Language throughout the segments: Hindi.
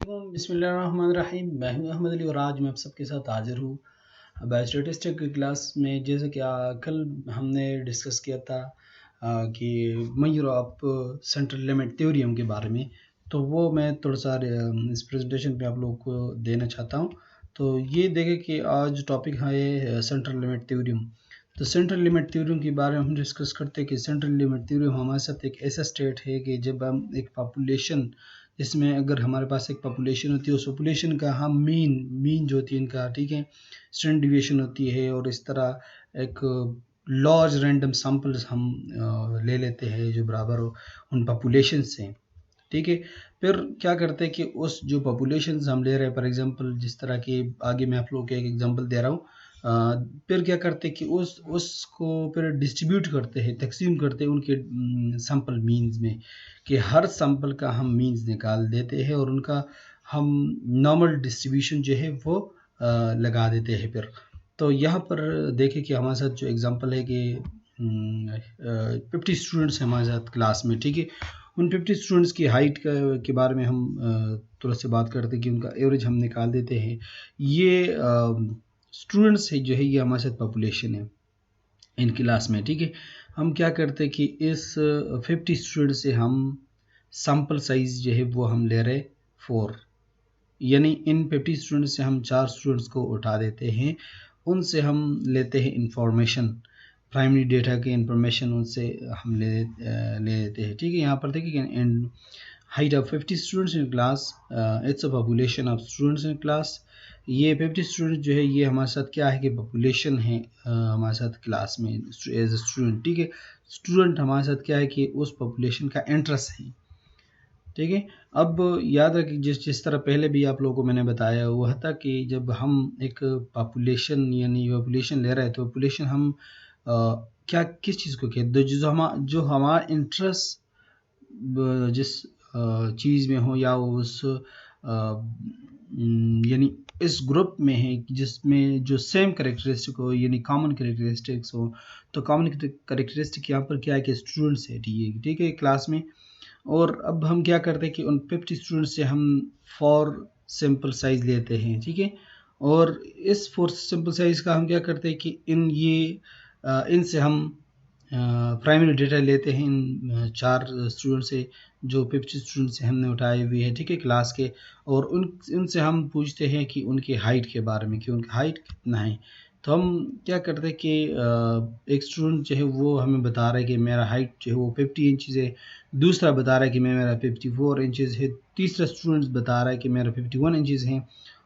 बिस्मिल्लाहिर्रहमानिर्रहीम। मैं हूं अहमद अली और आज मैं आप सबके साथ हाजिर हूं बायोस्टैटिस्टिक्स की क्लास में। जैसे कि कल हमने डिस्कस किया था कि measure of central limit theorem के बारे में, तो वो मैं थोड़ा सा इस प्रेजेंटेशन पे आप लोगों को देना चाहता हूं। तो ये देखें कि आज टॉपिक है सेंट्रल लिमिट थ्योरम। तो सेंट्रल लिमिट थ्योरम के बारे में हम डिस्कस करते हैं कि सेंट्रल लिमिट थ्योरम हमारे साथ एक ऐसा स्टेट है कि जब हम एक पॉपुलेशन, इसमें अगर हमारे पास एक पॉपुलेशन होती है, उस पॉपुलेशन का हम मीन जो होती है इनका, ठीक है, स्टैंडर्ड डिविएशन होती है, और इस तरह एक लार्ज रैंडम सैंपल्स हम ले लेते हैं जो बराबर हो उन पॉपुलेशन से, ठीक है। फिर क्या करते हैं कि उस जो पॉपुलेशन हम ले रहे हैं, फॉर एग्जांपल जिस तरह की आगे मैं आप लोगों को एक एग्जांपल दे रहा हूँ, फिर क्या करते हैं कि उसको फिर डिस्ट्रीब्यूट करते हैं, तकसीम करते हैं उनके सैंपल मीन्स में, कि हर सैंपल का हम मीन्स निकाल देते हैं और उनका हम नॉर्मल डिस्ट्रीब्यूशन जो है वो लगा देते हैं। फिर तो यहाँ पर देखें कि हमारे साथ जो एग्जांपल है कि 50 स्टूडेंट्स हैं हमारे साथ क्लास में, ठीक है। उन 50 स्टूडेंट्स की हाइट के बारे में हम थोड़ा सा बात करते हैं कि उनका एवरेज हम निकाल देते हैं। ये स्टूडेंट्स है जो है, ये हमारे साथ पॉपुलेशन है इन क्लास में, ठीक है। हम क्या करते हैं कि इस 50 स्टूडेंट से हम सैंपल साइज जो है वो हम ले रहे 4, यानी इन 50 स्टूडेंट्स से हम 4 स्टूडेंट्स को उठा देते हैं, उनसे हम लेते हैं इंफॉर्मेशन, प्राइमरी डेटा की इंफॉर्मेशन उनसे हम ले लेते हैं, ठीक है। यहाँ पर देखिए इन height of 50 students in class, it's a population of students in class। ये 50 स्टूडेंट जो है ये हमारे साथ क्या है कि पॉपुलेशन है हमारे साथ क्लास में एज ए स्टूडेंट, ठीक है। स्टूडेंट हमारे साथ क्या है कि उस पॉपुलेशन का इंटरेस्ट है, ठीक है। अब याद रखिए जिस तरह पहले भी आप लोगों को मैंने बताया हुआ था कि जब हम एक पॉपुलेशन यानी पॉपुलेशन ले रहे हैं, तो पॉपुलेशन हम क्या किस चीज़ को कहते हैं, जो हमारा इंटरेस्ट जिस चीज़ में हो या उस यानी इस ग्रुप में है जिसमें जो सेम करेक्टरिस्टिक हो, यानी कॉमन करेक्टरिस्टिक्स हो। तो कॉमन करेक्टरिस्टिक यहाँ पर क्या है कि स्टूडेंट्स है, ठीक है क्लास में। और अब हम क्या करते हैं कि उन 50 स्टूडेंट्स से हम 4 सैंपल साइज लेते हैं, ठीक है। और इस 4 सैंपल साइज का हम क्या करते हैं कि इनसे हम प्राइमरी डेटा लेते हैं इन 4 स्टूडेंट से, जो 50 स्टूडेंट से हमने उठाए हुए हैं, ठीक है, क्लास के। और उनसे हम पूछते हैं कि उनकी हाइट के बारे में, कि उनकी हाइट कितना है। तो हम क्या करते हैं कि एक स्टूडेंट जो है वो हमें बता रहा है कि मेरा हाइट जो है वो 50 इंचज़ है, दूसरा बता रहा है कि मेरा 54 इंचज़ है, तीसरा स्टूडेंट बता रहा है कि मेरा 51 इंचज़ है,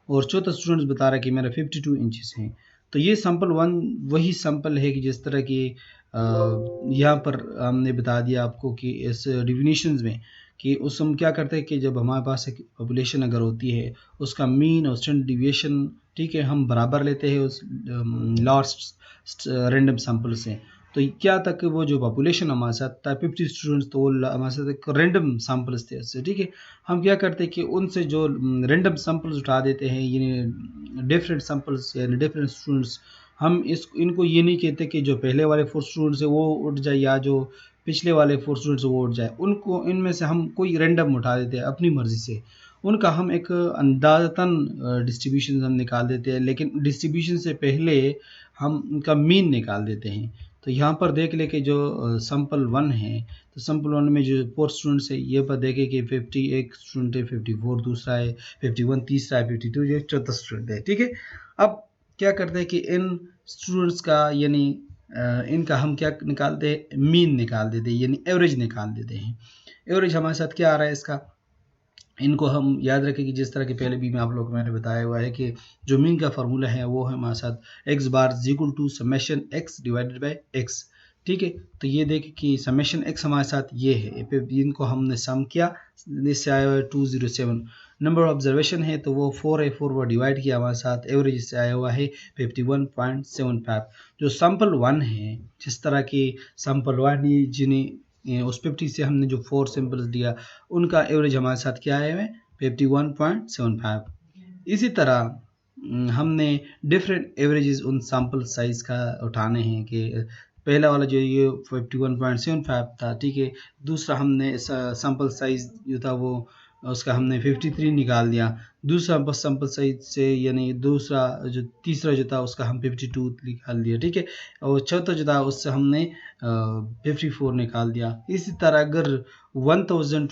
और चौथा स्टूडेंट बता रहा है कि मेरा 52 इंचज़ है। तो ये सैंपल 1 वही सैंपल है कि जिस तरह की यहाँ पर हमने बता दिया आपको कि इस डिफिनीशंस में कि उस हम क्या करते हैं कि जब हमारे पास एक पॉपुलेशन अगर होती है, उसका मीन और स्टैंडर्ड डिविएशन, ठीक है, हम बराबर लेते हैं उस लास्ट रैंडम सैंपल से। तो क्या तक वो जो पॉपुलेशन हमारे साथ था 50 स्टूडेंट्स, तो हमारे साथ एक रैंडम सैंपल्स थे उससे, ठीक है। हम क्या करते हैं कि उनसे जो रैंडम सैंपल्स उठा देते हैं, यानी डिफरेंट सैंपल्स यानी डिफरेंट स्टूडेंट्स। हम इनको ये नहीं कहते कि जो पहले वाले 4 स्टूडेंट्स है वो उठ जाए या जो पिछले वाले 4 स्टूडेंट्स वो उठ जाए, उनको इनमें से हम कोई रैंडम उठा देते हैं अपनी मर्जी से। उनका हम एक अंदाज़तन डिस्ट्रीब्यूशन हम निकाल देते हैं, लेकिन डिस्ट्रीब्यूशन से पहले हम उनका मीन निकाल देते हैं। तो यहाँ पर देख ले कि जो सैंपल 1 है, तो सैंपल 1 में जो 4 स्टूडेंट्स है, ये पर देखें कि 50 एक स्टूडेंट है, 54 दूसरा है, 51 तीसरा है, 52 ये चौथा स्टूडेंट है, ठीक है। अब क्या करते हैं कि इन स्टूडेंट्स का यानी इनका हम क्या निकालते हैं, मीन निकाल देते हैं, यानी एवरेज निकाल देते हैं। एवरेज हमारे साथ क्या आ रहा है इसका, इनको हम याद रखें कि जिस तरह के पहले भी मैं आप लोगों को मैंने बताया हुआ है कि जो मीन का फार्मूला है वो है हमारे साथ x bar equal to summation x divided by x, ठीक है। तो ये देखें कि समेशन x हमारे साथ ये है, इनको हमने सम किया, इससे आया हुआ है 207। नंबर ऑब्जर्वेशन है तो वो 4 है, 4 वो डिवाइड किया हमारे साथ, एवरेज इससे आया हुआ है 51.75। जो सैंपल 1 है, जिस तरह की सैंपल 1 जिन्हें उस 50 से हमने जो 4 सैंपल्स दिया, उनका एवरेज हमारे साथ क्या आया है 51.75। इसी तरह हमने डिफरेंट एवरेजेस उन सैंपल साइज का उठाने हैं कि पहला वाला जो ये 51.75 था, ठीक है। दूसरा हमने सैंपल साइज जो था वो उसका हमने 53 निकाल दिया। दूसरा बस सैंपल साइज से यानी दूसरा जो तीसरा जो था उसका हम 52 निकाल दिया, ठीक है। और चौथा जो था उससे हमने 54 निकाल दिया। इसी तरह अगर 1000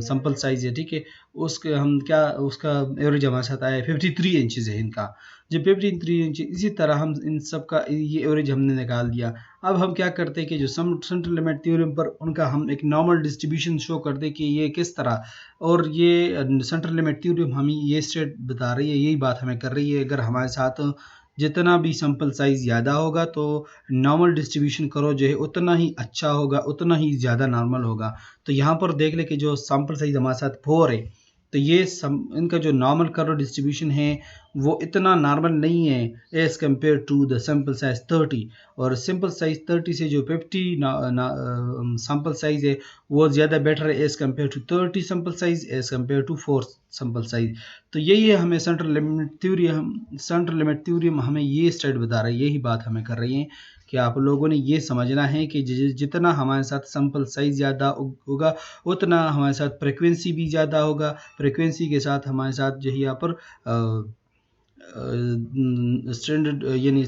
सैंपल साइज है, ठीक है, उसके हम क्या उसका एवरेज हमारे साथ आया 53 इंचज़ है इनका, जब 53 इंच। इसी तरह हम इन सब का ये एवरेज हमने निकाल दिया। अब हम क्या करते हैं कि जो सेंट्रल लिमिट थ्योरम पर उनका हम एक नॉर्मल डिस्ट्रीब्यूशन शो करते हैं कि ये किस तरह, और ये सेंट्रल लिमिट थ्योरम हमें ये स्टेट बता रही है, यही बात हमें कर रही है, अगर हमारे साथ जितना भी सैंपल साइज ज़्यादा होगा तो नॉर्मल डिस्ट्रीब्यूशन करो जो है उतना ही अच्छा होगा, उतना ही ज़्यादा नॉर्मल होगा। तो यहाँ पर देख ले कि जो सैंपल साइज हमारे साथ 4 है, तो ये इनका जो नॉर्मल करो डिस्ट्रीब्यूशन है वो इतना नॉर्मल नहीं है as compare to the sample size 30। और सिंपल साइज 30 से जो 50 सैंपल साइज है वो ज़्यादा बेटर है as compare to 30 sample size as compare to 4 sample size. तो यही है हमें सेंट्रल लिमिट थ्योरी हमें ये स्टेट बता रही है, यही बात हमें कर रही है कि आप लोगों ने ये समझना है कि जितना हमारे साथ सैंपल साइज ज़्यादा होगा उतना हमारे साथ फ्रिक्वेंसी भी ज़्यादा होगा। फ्रिक्वेंसी के साथ हमारे साथ जो है यहाँ पर स्टैंडर्ड यानी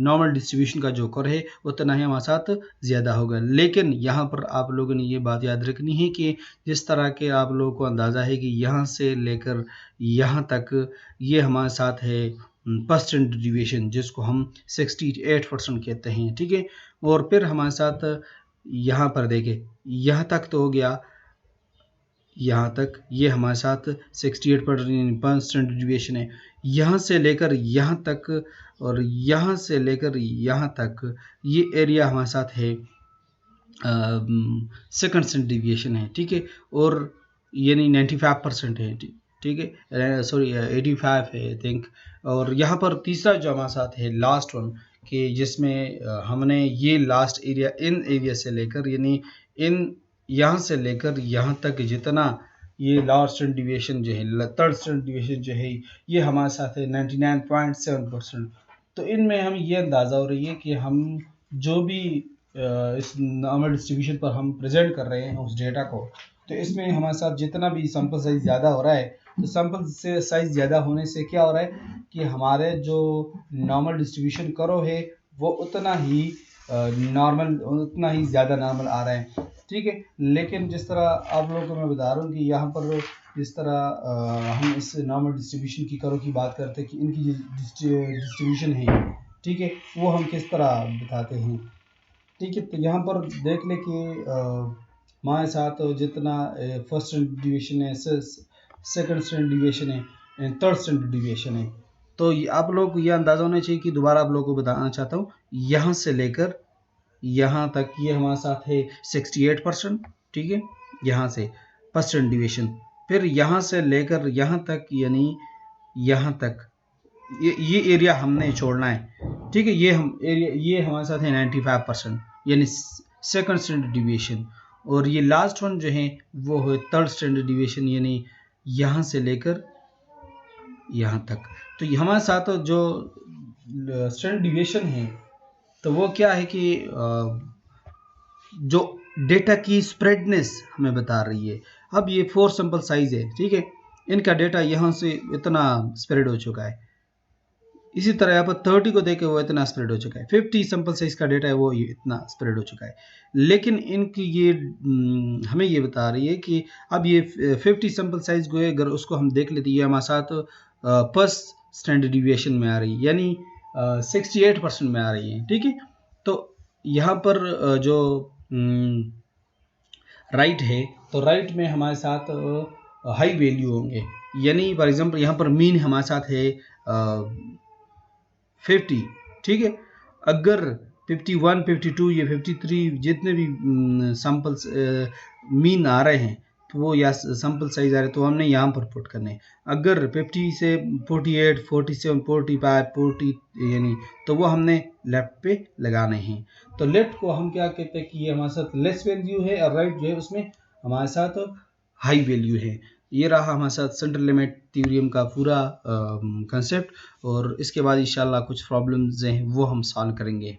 नॉर्मल डिस्ट्रीब्यूशन का जो कर है उतना ही हमारे साथ ज़्यादा होगा। लेकिन यहाँ पर आप लोगों ने ये बात याद रखनी है कि जिस तरह के आप लोगों को अंदाज़ा है कि यहाँ से लेकर यहाँ तक ये हमारे साथ है परसेंट डिविएशन, जिसको हम 68% कहते हैं, ठीक है। और फिर हमारे साथ यहाँ पर देखें, यहाँ तक तो हो गया, यहाँ तक ये हमारे साथ 68% डिविएशन है। यहाँ से लेकर यहाँ तक और यहाँ से लेकर यहाँ तक ये एरिया हमारे साथ है 2% डिविएशन है, ठीक है। और यानी 95% है, ठीक है, सॉरी 85 है आई थिंक। और यहाँ पर तीसरा जो हमारे साथ है लास्ट वन, कि जिसमें हमने ये लास्ट एरिया इन एरिया से लेकर यानी इन यहाँ से लेकर यहाँ तक जितना ये लास्ट स्टैंडर्ड डिविएशन जो है, थर्ड स्टैंडर्ड डिविएशन जो है, ये हमारे साथ है 99.7%। तो इनमें हम ये अंदाज़ा हो रही है कि हम जो भी इस नॉर्मल डिस्ट्रीब्यूशन पर हम प्रेजेंट कर रहे हैं उस डेटा को, तो इसमें हमारे साथ जितना भी सैंपल साइज ज़्यादा हो रहा है, तो सैंपल से साइज ज़्यादा होने से क्या हो रहा है कि हमारे जो नॉर्मल डिस्ट्रीब्यूशन करो है वो उतना ही नॉर्मल, उतना ही ज़्यादा नॉर्मल आ रहा है, ठीक है। लेकिन जिस तरह आप लोगों को मैं बता रहा हूँ कि यहाँ पर जिस तरह हम इस नॉर्मल डिस्ट्रीब्यूशन की करो की बात करते हैं कि इनकी डिस्ट्रीब्यूशन है, ठीक है, वो हम किस तरह बताते हैं, ठीक है। तो यहाँ पर देख ले कि हमारे साथ जितना फर्स्ट स्टैंडर्ड डिविएशन है, सेकंड स्टैंडर्ड डिविएशन है, थर्ड स्टैंडर्ड डिविएशन है, तो आप लोग को ये अंदाज़ा होना चाहिए कि दोबारा आप लोगों को बताना चाहता हूँ, यहाँ से लेकर यहाँ तक ये हमारे साथ है 68%, ठीक है, यहाँ से परसेंट डिविएशन। फिर यहाँ से लेकर यहाँ तक यानी यहाँ तक ये एरिया हमने छोड़ना है, ठीक है। ये हम एरिया ये हमारे साथ है 95% यानी सेकंड स्टैंडर्ड डिविएशन। और ये लास्ट वन जो है वो है थर्ड स्टैंडर्ड डिविएशन यानी यहाँ से लेकर यहाँ तक। तो हमारे साथ जो स्टैंडर्ड डिविएशन है तो वो क्या है कि जो डेटा की स्प्रेडनेस हमें बता रही है। अब ये 4 सैंपल साइज है, ठीक है, इनका डेटा यहाँ से इतना स्प्रेड हो चुका है। इसी तरह यहाँ पर 30 को देखे वो इतना स्प्रेड हो चुका है। 50 सैंपल साइज का डेटा है वो ये इतना स्प्रेड हो चुका है। लेकिन इनकी ये हमें ये बता रही है कि अब ये 50 सैंपल साइज को अगर उसको हम देख लेते हैं, ये हमारे साथ फर्स्ट स्टैंडर्ड डिविएशन में आ रही है यानी 68% में आ रही है, ठीक है। तो यहाँ पर जो राइट है, तो राइट में हमारे साथ हाई वैल्यू होंगे, यानी फॉर एग्जांपल यहाँ पर मीन हमारे साथ है 50, ठीक है। अगर 51, 52 ये 53 जितने भी सैंपल्स मीन आ रहे हैं तो वो या सैंपल साइज आ रहे हैं तो हमने यहाँ पर पुट करने हैं। अगर 50 से 48, 47, 45, 40 यानी तो वो हमने लेफ्ट पे लगाने हैं। तो लेफ्ट को हम क्या कहते हैं कि ये हमारे साथ लेस वैल्यू है और राइट जो है उसमें हमारे साथ हाई वैल्यू है। ये रहा हमारे साथ सेंट्रल लिमिट थ्योरम का पूरा कंसेप्ट, और इसके बाद इंशाल्लाह कुछ प्रॉब्लम्स हैं वो हम सॉल्व करेंगे।